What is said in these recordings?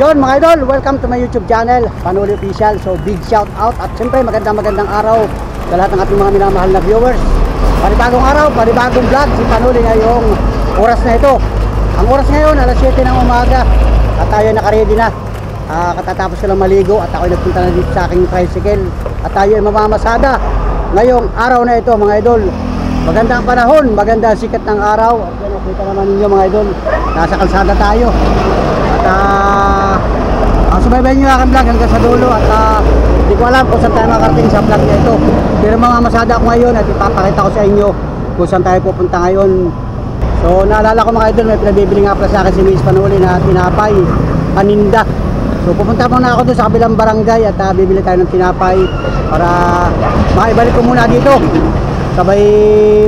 Yon mga idol, welcome to my YouTube channel, Panuli Official. So big shout out at siyempre magandang araw sa lahat ng ating mga minamahal na viewers. Panibagong araw, panibagong vlog si Panuli ngayong oras na ito. Ang oras ngayon alas 7 ng umaga at tayo nakaready na. Katatapos ko lang maligo at ako nagpunta na dito sa aking tricycle at tayo ay mamamasada ngayong araw na ito mga idol. Maganda ang panahon, maganda ang sikat ng araw. At yan, nakita naman ninyo mga idol, nasa kalsada tayo. At subaybayin nyo aking vlog hanggang sa dulo. At hindi ko alam kung saan tayo makarating sa vlog na ito. Pero mamamasada ako ngayon at ipapakita ko sa inyo kung saan tayo pupunta ngayon. So naalala ko mga idol, may pinabibili nga pala sa akin si Miss Panuli na tinapay, paninda. So pupunta muna ako doon sa kabilang barangay at bibili tayo ng tinapay para maibalik ko muna dito. Sabay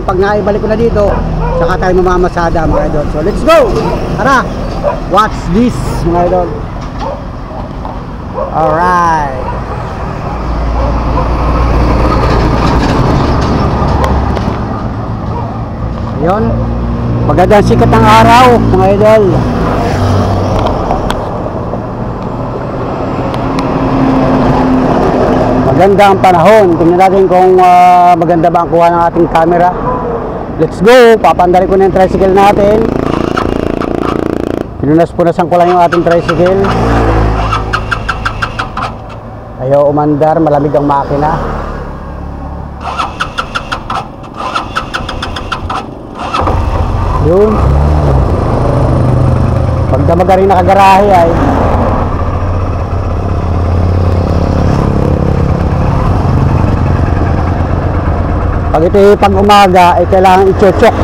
pag naibalik ko na dito, saka tayo mamamasada mga idol. So let's go! Tara! Watch this mga idol. Alright. Ayun. Magandang sikat ng araw mga idol. Maganda ang panahon. Tingnan natin kung maganda ba ang kuha ng ating camera. Let's go! Papandali ko na yung tricycle natin. Pinunas-punasan ko lang yung ating tricycle. Ayaw umandar, malamig ang makina. Yun. Pagdamaga rin nakagarahe ay pag ito pag umaga ay kailangan i-chok.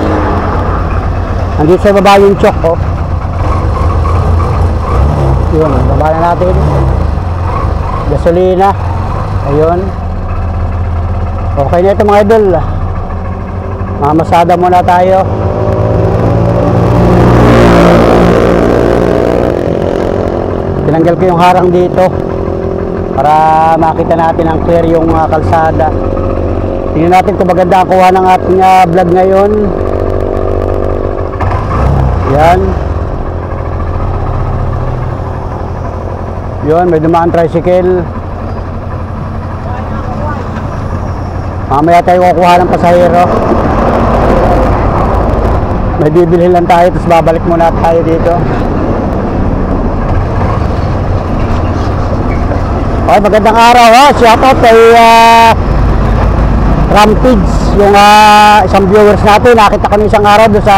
Nandito sa baba yung chok, oh. Yun, baba na natin. Gasolina. Ayun. Okay na ito mga idol. Mamasada muna tayo. Tinanggal ko yung harang dito para makita natin ang clear yung kalsada. Tingnan natin kung maganda ang kuha ng ating vlog ngayon. Yan. Yun, may dumaan tricycle. Mamaya tayo kukuha ng pasahero. May bibili lang tayo, tapos babalik muna tayo dito. Okay, magandang araw ha. Shout out kay Rampage, yung isang viewers natin. Nakita ko isang araw doon sa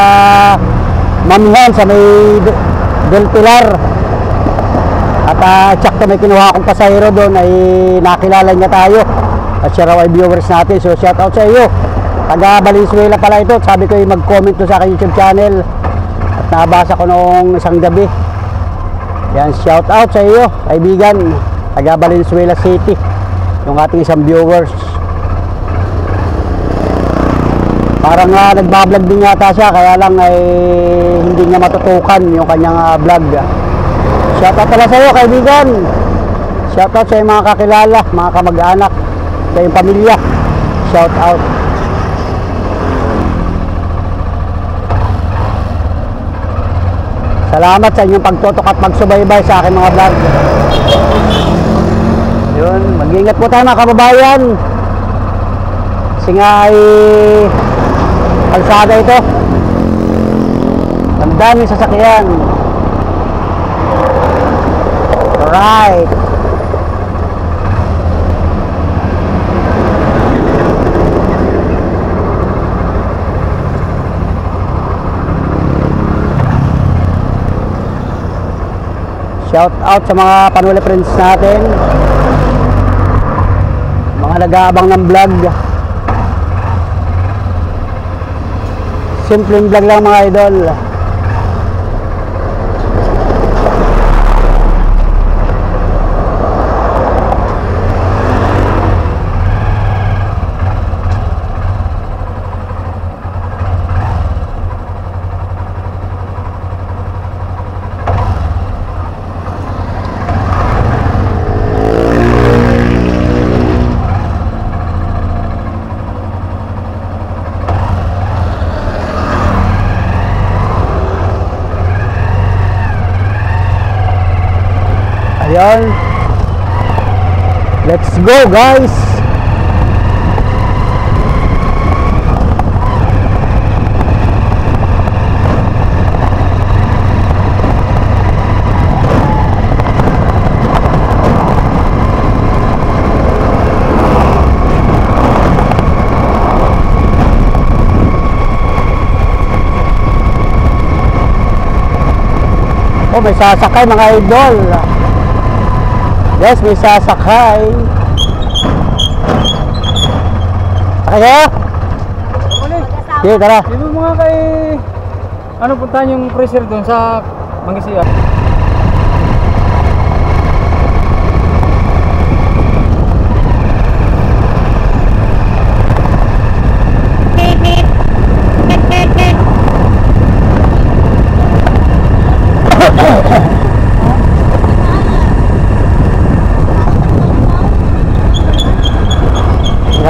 Mamihan sa may Del Pilar. At tsakto may kinuha akong pasahero doon ay nakilala niya tayo. At siya raw ay viewers natin. So shout out sa iyo. Taga Valenzuela pala ito. Sabi ko mag-comment to sa aking YouTube channel. At nabasa ko noong isang gabi. Yan, shout out sa iyo, kaibigan. Taga Valenzuela City, yung ating isang viewers. Parang nagbablog din yata siya, kaya lang ay hindi niya matutukan yung kanyang vlog. Shoutout pala sa iyo kaibigan. Shoutout sa iyong mga kakilala, mga kamag-anak, sa iyong pamilya. Shoutout. Salamat sa inyong pagtutok at pagsubaybay sa aking mga vlog. Yun, mag-ingat po tayo mga kababayan. Kasi nga ay kalsada ito. Ang daming sasakyan. Alright. Shout out sa mga Panuli friends natin, mga nag-aabang ng vlog. Simpleng vlog lang mga idol. Ayan. Let's go guys. Oh, may sasakay mga idol. Yes, may sasakay. Sakay kayo? Sige, tara. Dito mga kay... Ano puntahan yung pressure doon sa Mangisiya?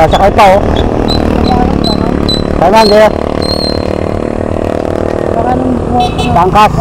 Sakay pa oh. Kanan dia. Tangkas.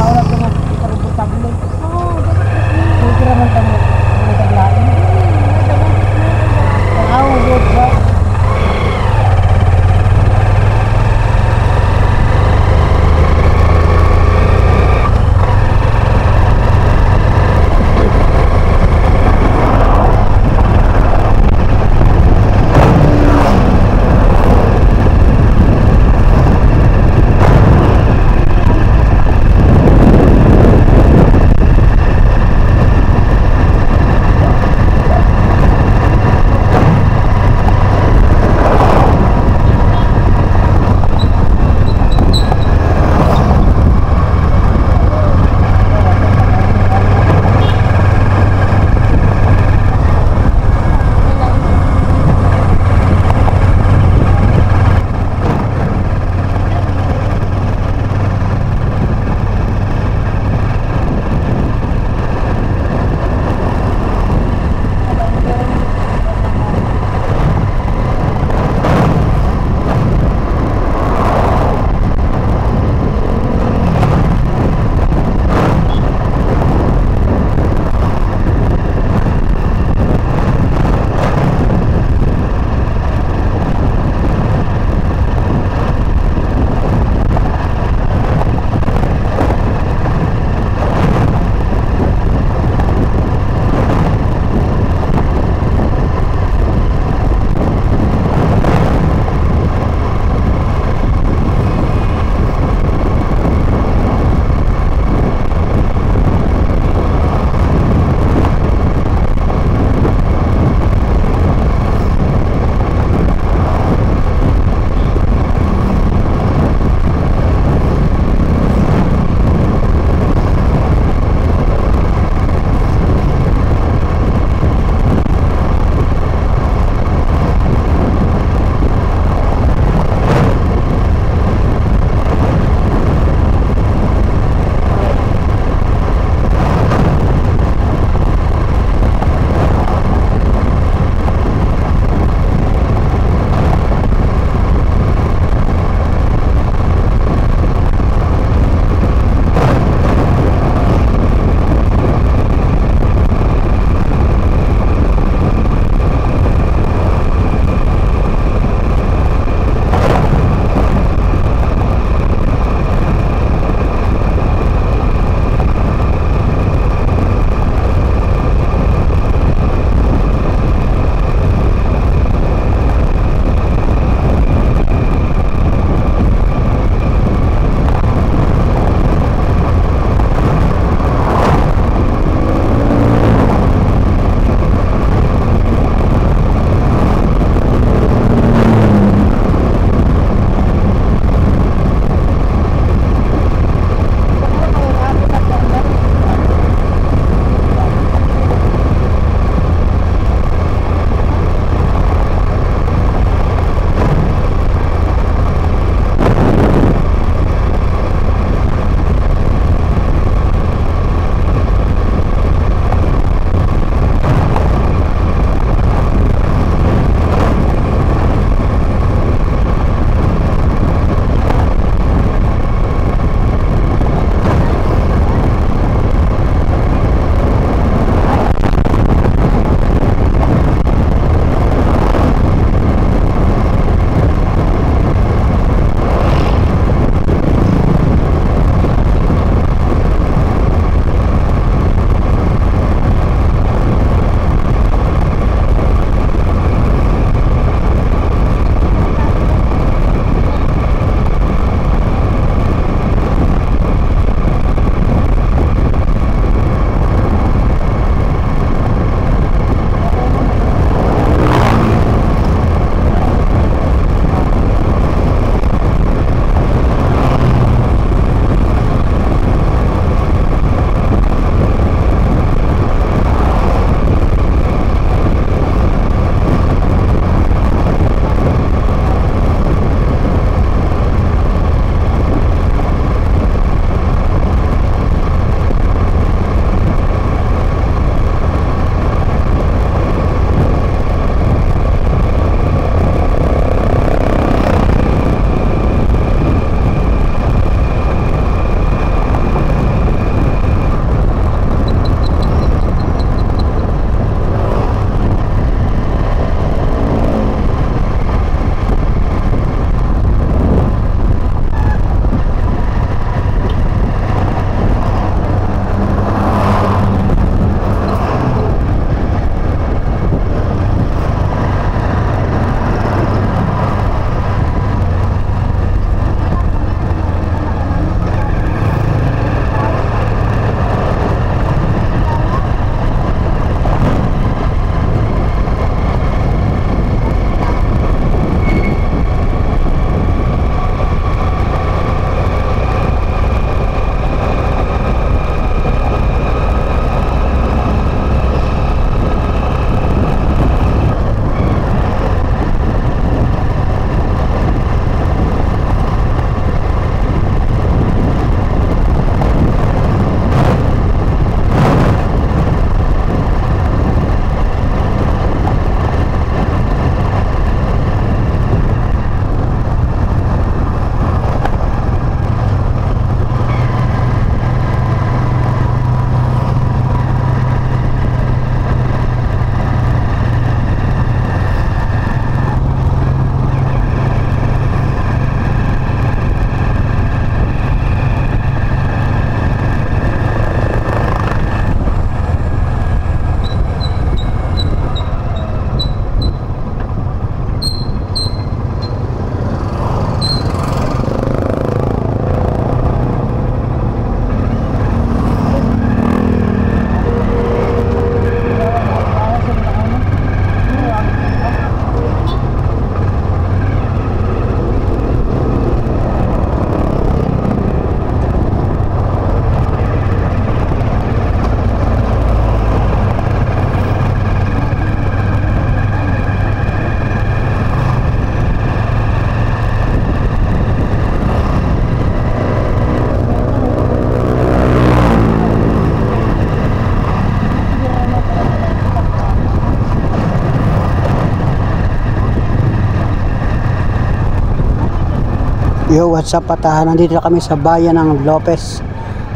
Yo, what's up at nandito na kami sa bayan ng Lopez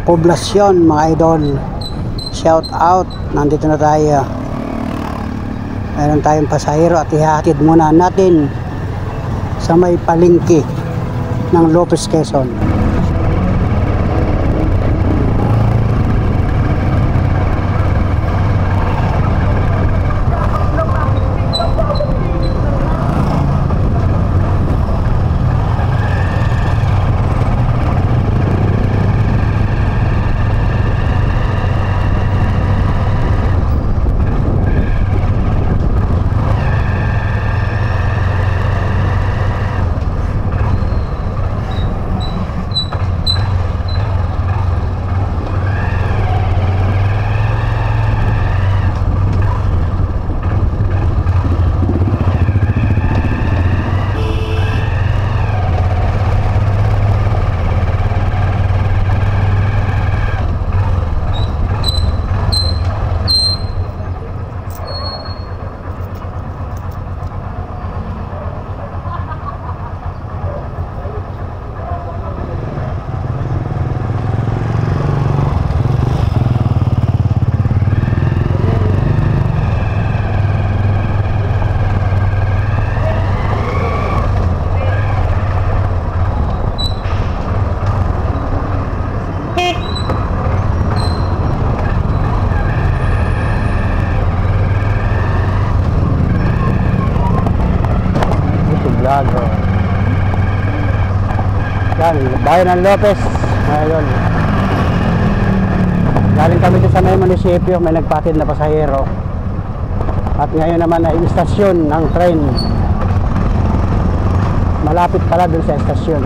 Poblacion mga idol. Shout out, nandito na tayo. Meron tayong pasahero at ihahatid muna natin sa may palengke ng Lopez, Quezon. Yan, bayan ng Lopez ngayon. Galing kami sa may munisipyo, may nagpatid na pasahero. At ngayon naman ay istasyon ng train. Malapit pala dun sa istasyon.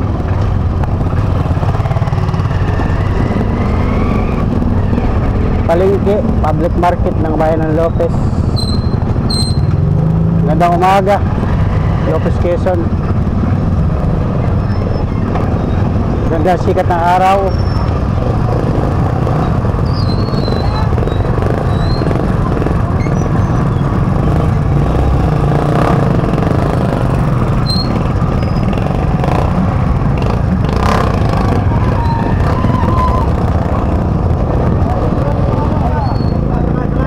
Palengke, public market ng bayan ng Lopez. Gandang umaga, Lopez, Quezon. Ganda sikat ng araw.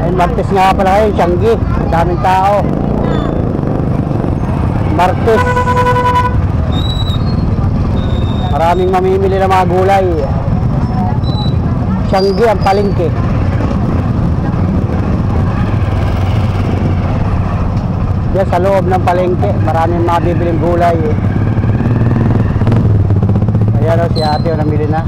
Ay, Martes nga pala kayo, Tiangge. Daming tao. Martes. Maraming mamimili ng mga gulay. Tiangge ang palengke. Diyan sa loob ng palengke, maraming mga bibiling gulay. Ayan o, si ate o, namili na.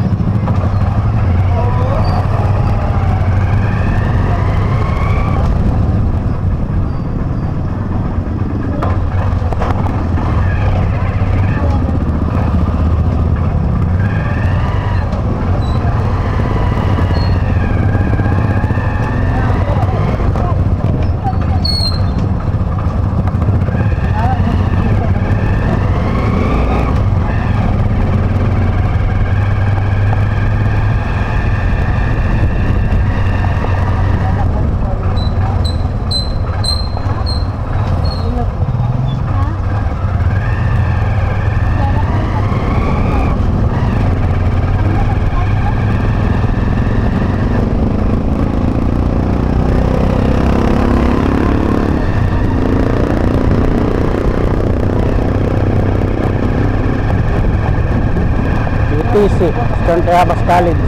UTC, Eastern Triabas College.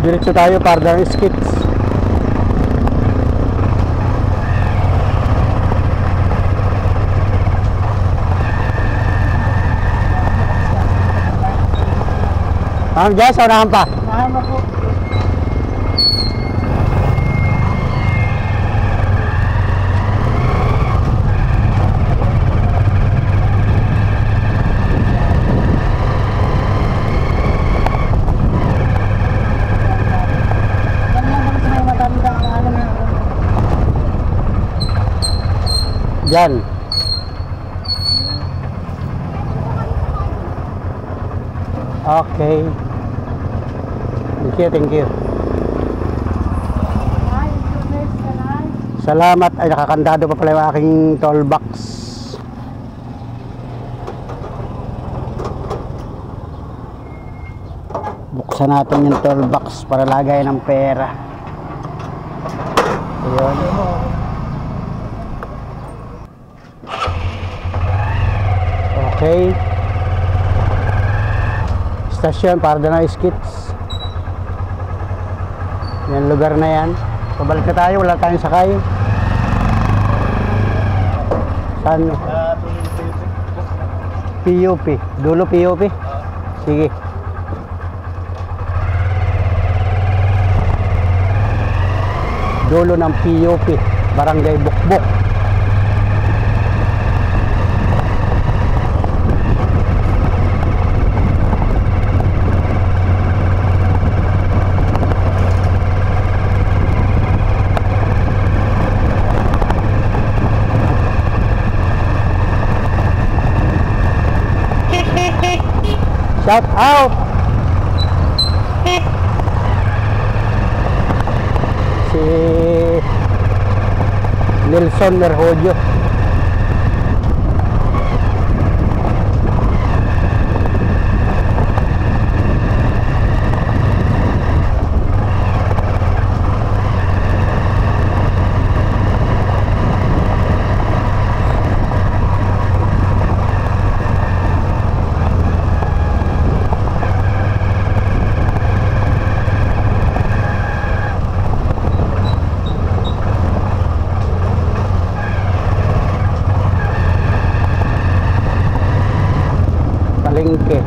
Diretso tayo para ng skits. Diyan, sa unahan pa. Mahama po. Diyan. Okay. Thank you, thank you. Salamat. Ay, nakakandado pa pala yung aking toll box. Buksan natin yung toll box para lagay ng pera. Ayun. Okay. Stasyon para doon na skits. Yan lugar na yan. Pabalik na tayo, wala tayong sakay. Saan? PUP. Dulo PUP? Sige. Dulo ng PUP, Barangay Bukbok. Shout out! Si Nelson Merhodio. Palengke.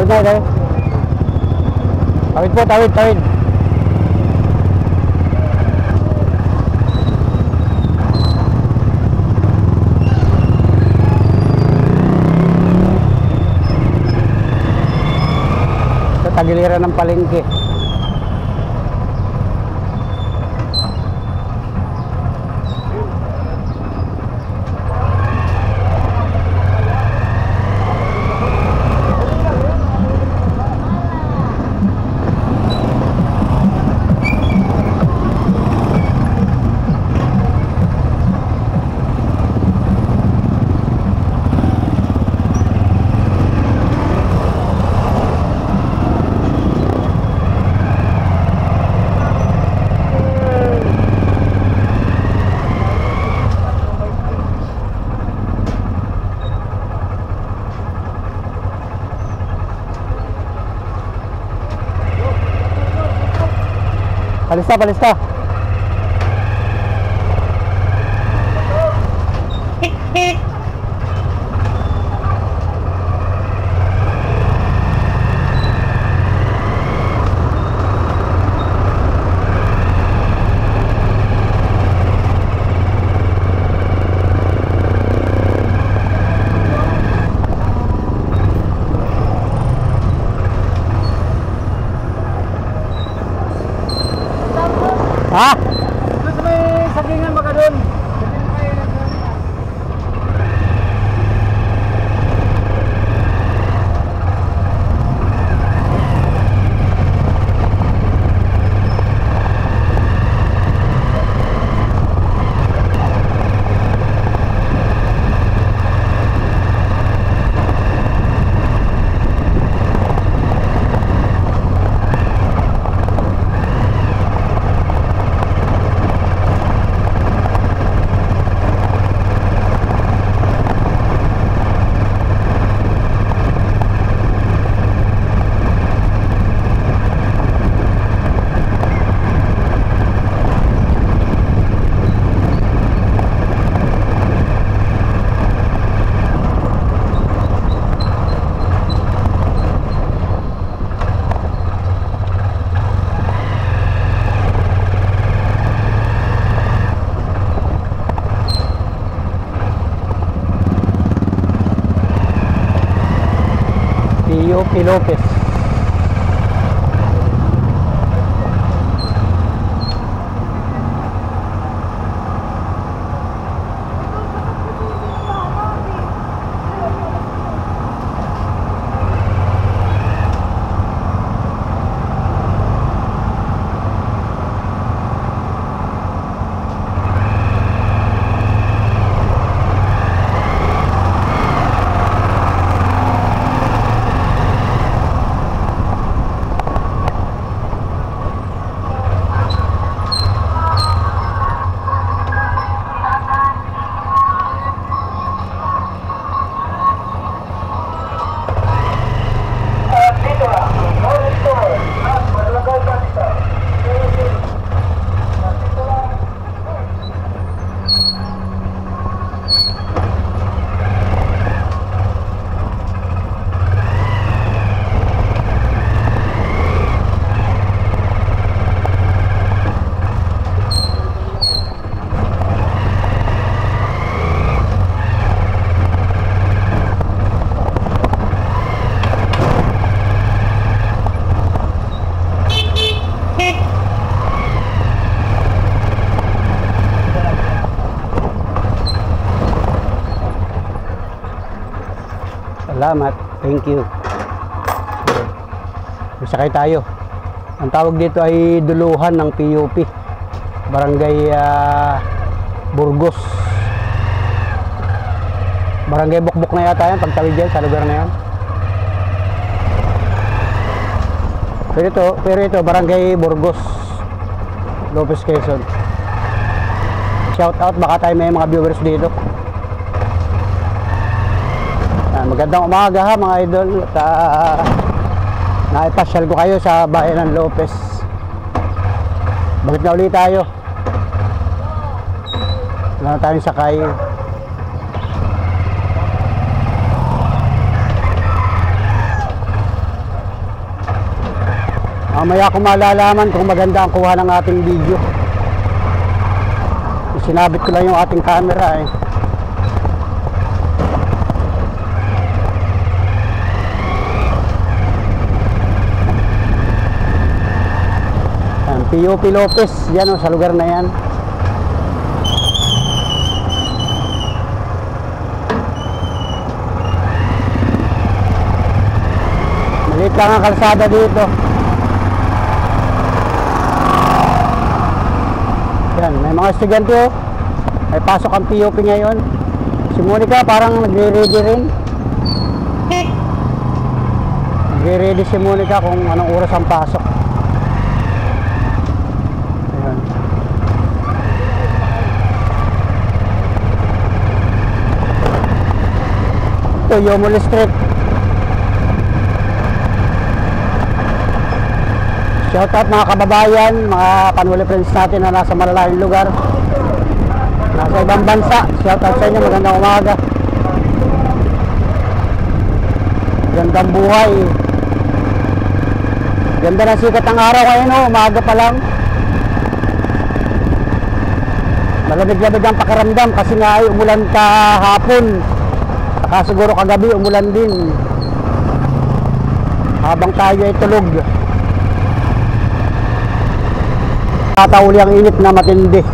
Tawid na, tawid po, tawid. Sa tagiliran ng palengke. Palista. POP Lopez. Salamat. Thank you. Sakay tayo. Ang tawag dito ay duluhan ng PUP. Barangay Burgos. Barangay Bukbuk na yata yan. Pagtawid yan sa lugar na yan. Pero ito Barangay Burgos, Lopez, Quezon. Shout out. Baka tayo may mga viewers dito. Magandang umaga ha mga idol. Naipasyal ko kayo sa bayan ng Lopez. Bakit na ulit tayo? Wala na tayong sakay. Mamaya ko malalaman kung maganda ang kuha ng ating video. Sinabit ko lang yung ating camera eh. POP Lopez, yan sa lugar na yan. Maliit lang ang kalsada dito. Yan, may mga estudyante oh. May pasok ang POP ngayon. Si Monica parang nagre-ready rin. Nagre-ready si Monica kung anong oras ang pasok. Ito, Yomul Street. Shout out mga kababayan, mga panwali friends natin na nasa malalayong lugar, nasa ibang bansa. Shout out sa inyo, magandang umaga. Gandang buhay. Ganda ng sikat ng araw ngayon oh, umaga pa lang. Malamig-lamig ang pakiramdam kasi nga ay umulan kahapon. Saka siguro kagabi umulan din habang tayo ay tulog. Tatauli ang init na matindi.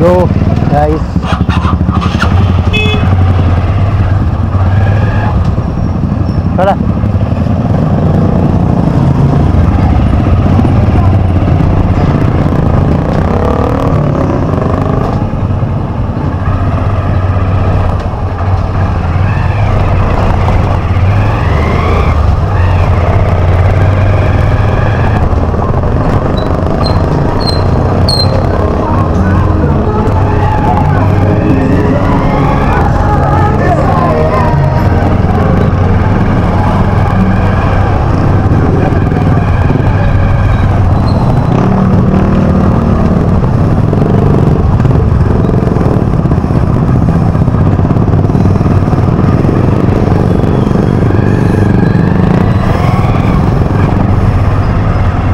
go guys. Tara.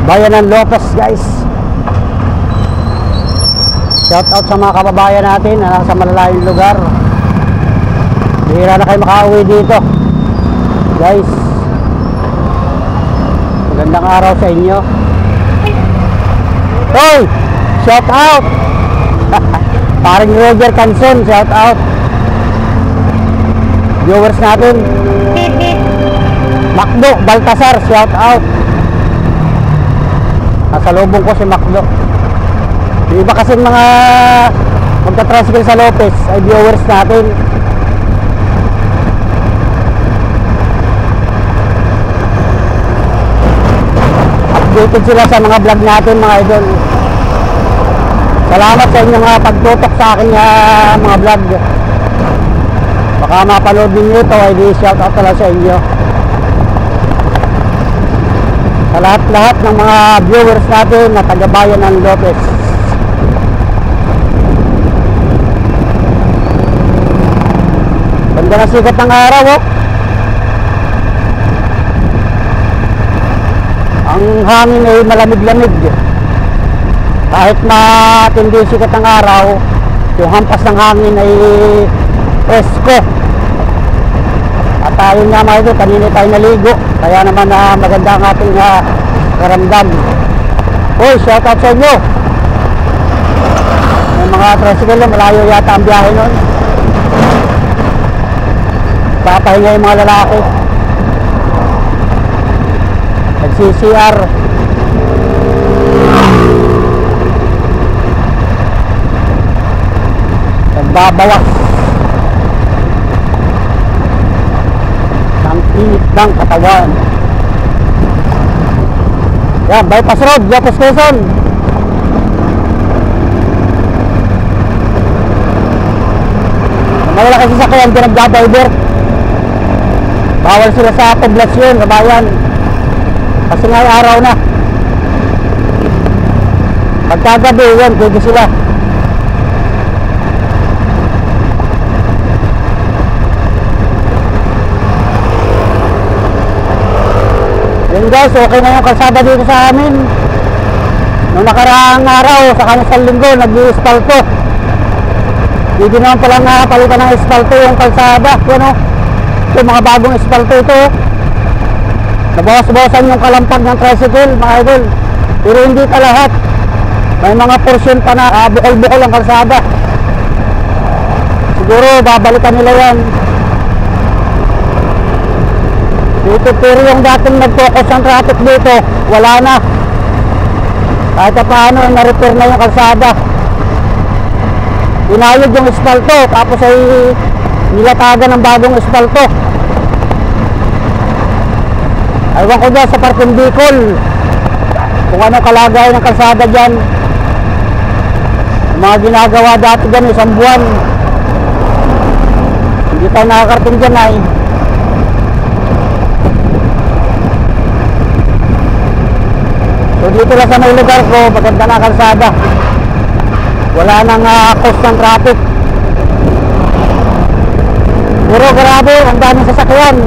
Bayan ng Lopez guys. Shout out sa mga kababayan natin na nasa malalayong lugar. Bihira na kayo makauwi dito guys. Magandang araw sa inyo. Hoy! Shout out! Paring Roger Canson, shout out. Viewers natin. Macdo Baltasar, shout out. Nasa lubong ko si Macdo. Yung iba kasi mga magta-tricycle sa Lopez ay viewers natin. Updated sila sa mga vlog natin mga idol. Salamat sa inyong pagtutok sa aking mga vlog. Baka mapanood ninyo ito ay di-shout out talaga sa inyo. Sa lahat-lahat ng mga viewers natin na taga-bayan ng Lopez. Ganda na sikat ng araw oh. Ang hangin ay malamig-lamig. Kahit matindi sikat ng araw, yung hampas ng hangin ay presko. At ayun nga mga ito, kanina tayo naligo. Kaya naman maganda ang ating karamdam. Uy, shout out sa inyo. May mga tricycle na malayo yata ang biyahe nun. Papahinga yung mga lalaki. Nag-CCR. Nagbabawas ng init ng katawan. Yan, bypass road, Lopez Quezon. Malalaki sasakyan din nagdadriver. Bawal sila sa poblasyon, sa bayan. Kasi nga araw na. Pagkagabi yan, pwede sila. Yun guys, okay na yung kalsada dito sa amin. Noong nakaraang araw, sa kanyang linggo, nag-i-espalto. Hindi naman palang palitan ng espalto yung kalsada. Yan o, yung mga bagong espalto ito. Nabawas-bawasan yung kalampag ng tricycle, mga idol. Pero hindi ka lahat. May mga portion pa na bukol-bukol ang kalsada. Siguro babalikan nila yan. Dito, pero yung dating nag-focus ang traffic dito, wala na. Kahit paano, na-repair na yung kalsada. Inayod yung espalto, tapos ay nilatagan ng bagong espalto. Aywan ko dyan sa Parking Bicol kung ano kalagay ng kalsada dyan. Yung mga ginagawa dati dyan, isang buwan. Hindi tayo nakakarating dyan ay. So dito lang sa may lugar ko, maganda na kalsada. Wala nang cause ng traffic. Pero grabe, ang daming sasakyan.